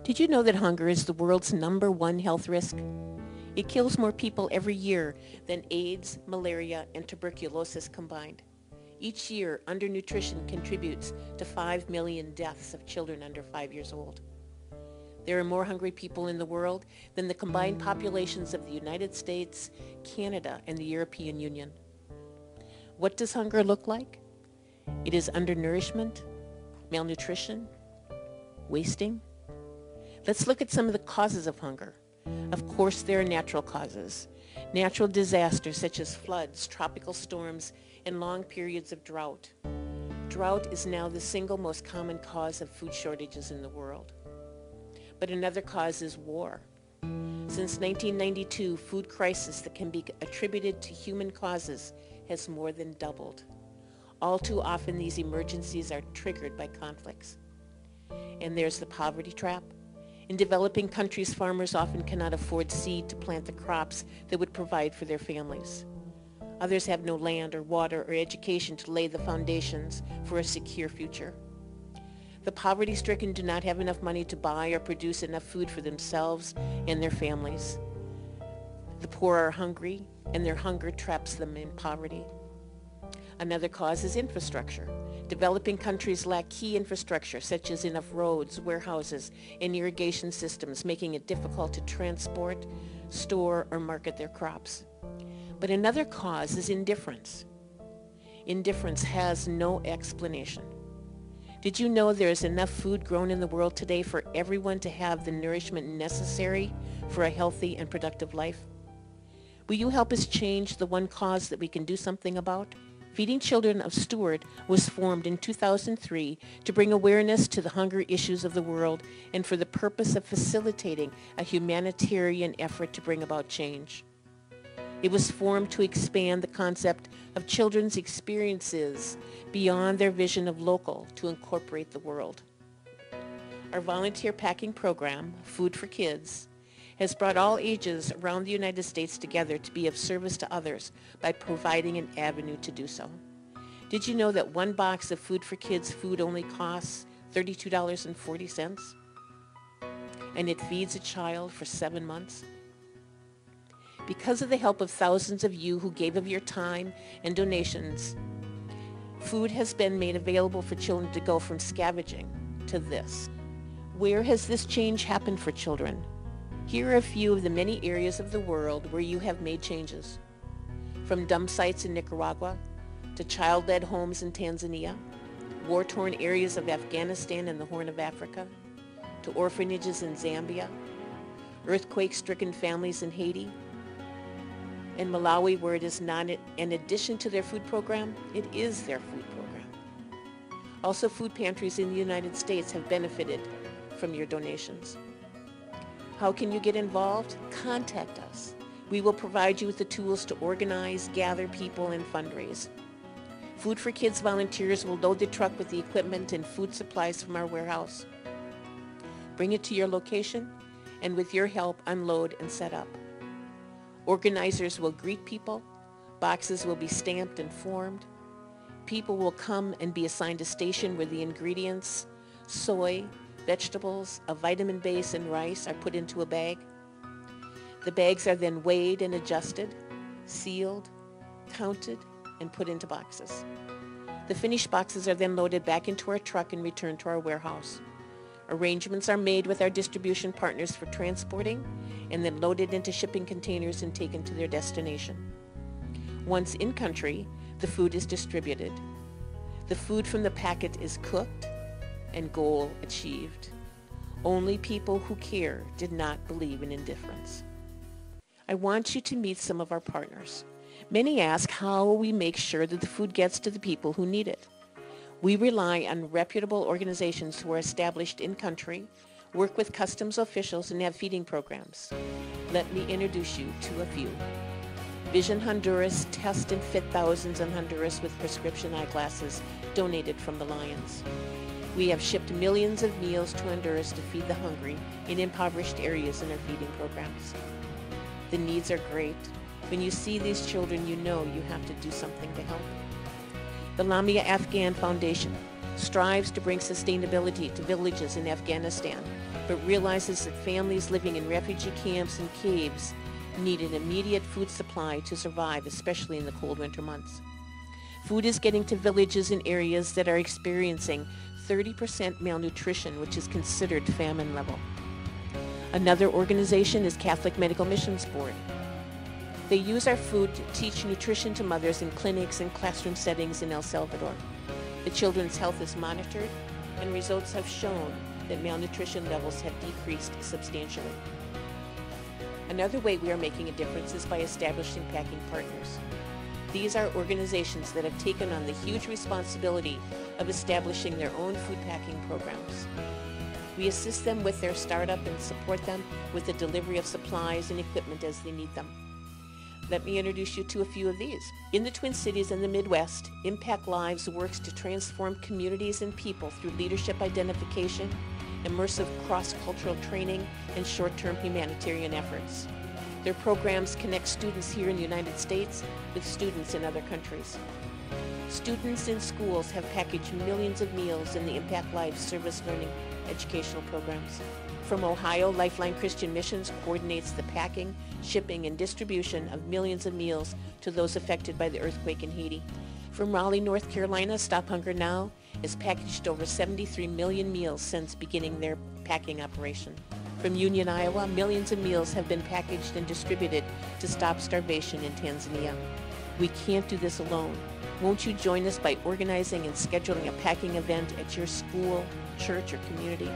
Did you know that hunger is the world's #1 health risk? It kills more people every year than AIDS, malaria, and tuberculosis combined. Each year, undernutrition contributes to 5 million deaths of children under 5 years old. There are more hungry people in the world than the combined populations of the United States, Canada, and the European Union. What does hunger look like? It is undernourishment, malnutrition, wasting. Let's look at some of the causes of hunger. Of course, there are natural causes. Natural disasters such as floods, tropical storms, and long periods of drought. Drought is now the single most common cause of food shortages in the world. But another cause is war. Since 1992, food crisis that can be attributed to human causes has more than doubled. All too often, these emergencies are triggered by conflicts. And there's the poverty trap. In developing countries, farmers often cannot afford seed to plant the crops that would provide for their families. Others have no land or water or education to lay the foundations for a secure future. The poverty-stricken do not have enough money to buy or produce enough food for themselves and their families. The poor are hungry, and their hunger traps them in poverty. Another cause is infrastructure. Developing countries lack key infrastructure such as enough roads, warehouses, and irrigation systems, making it difficult to transport, store, or market their crops. But another cause is indifference. Indifference has no explanation. Did you know there is enough food grown in the world today for everyone to have the nourishment necessary for a healthy and productive life? Will you help us change the one cause that we can do something about? Feeding Children of Stewart was formed in 2003 to bring awareness to the hunger issues of the world and for the purpose of facilitating a humanitarian effort to bring about change. It was formed to expand the concept of children's experiences beyond their vision of local to incorporate the world. Our volunteer packing program, Food for Kids, has brought all ages around the United States together to be of service to others by providing an avenue to do so. Did you know that one box of Food for Kids food only costs $32.40? And it feeds a child for 7 months? Because of the help of thousands of you who gave of your time and donations, food has been made available for children to go from scavenging to this. Where has this change happened for children? Here are a few of the many areas of the world where you have made changes. From dump sites in Nicaragua, to child-led homes in Tanzania, war-torn areas of Afghanistan and the Horn of Africa, to orphanages in Zambia, earthquake-stricken families in Haiti, and Malawi, where it is not an addition to their food program, it is their food program. Also, food pantries in the United States have benefited from your donations. How can you get involved? Contact us. We will provide you with the tools to organize, gather people, and fundraise. Food for Kids volunteers will load the truck with the equipment and food supplies from our warehouse. Bring it to your location, and with your help, unload and set up. Organizers will greet people. Boxes will be stamped and formed. People will come and be assigned a station where the ingredients, soy, vegetables, a vitamin base, and rice are put into a bag. The bags are then weighed and adjusted, sealed, counted, and put into boxes. The finished boxes are then loaded back into our truck and returned to our warehouse. Arrangements are made with our distribution partners for transporting and then loaded into shipping containers and taken to their destination. Once in country, the food is distributed. The food from the packet is cooked and goal achieved. Only people who care did not believe in indifference. I want you to meet some of our partners. Many ask how we make sure that the food gets to the people who need it. We rely on reputable organizations who are established in country, work with customs officials, and have feeding programs. Let me introduce you to a few. Vision Honduras test and fit thousands in Honduras with prescription eyeglasses donated from the Lions. We have shipped millions of meals to Honduras to feed the hungry in impoverished areas in our feeding programs. The needs are great. When you see these children, you know you have to do something to help. The Lamia Afghan Foundation strives to bring sustainability to villages in Afghanistan, but realizes that families living in refugee camps and caves need an immediate food supply to survive, especially in the cold winter months. Food is getting to villages in areas that are experiencing 30% malnutrition, which is considered famine level. Another organization is Catholic Medical Missions Board. They use our food to teach nutrition to mothers in clinics and classroom settings in El Salvador. The children's health is monitored, and results have shown that malnutrition levels have decreased substantially. Another way we are making a difference is by establishing packing partners. These are organizations that have taken on the huge responsibility of establishing their own food packing programs. We assist them with their startup and support them with the delivery of supplies and equipment as they need them. Let me introduce you to a few of these. In the Twin Cities and the Midwest, Impact Lives works to transform communities and people through leadership identification, immersive cross-cultural training, and short-term humanitarian efforts. Their programs connect students here in the United States with students in other countries. Students in schools have packaged millions of meals in the Impact Lives service learning educational programs. From Ohio, Lifeline Christian Missions coordinates the packing, shipping, and distribution of millions of meals to those affected by the earthquake in Haiti. From Raleigh, North Carolina, Stop Hunger Now has packaged over 73 million meals since beginning their packing operation. From Union, Iowa, millions of meals have been packaged and distributed to stop starvation in Tanzania. We can't do this alone. Won't you join us by organizing and scheduling a packing event at your school, church, or community?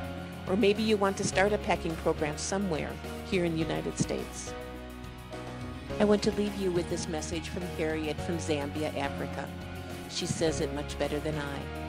Or maybe you want to start a packing program somewhere here in the United States. I want to leave you with this message from Harriet from Zambia, Africa. She says it much better than I.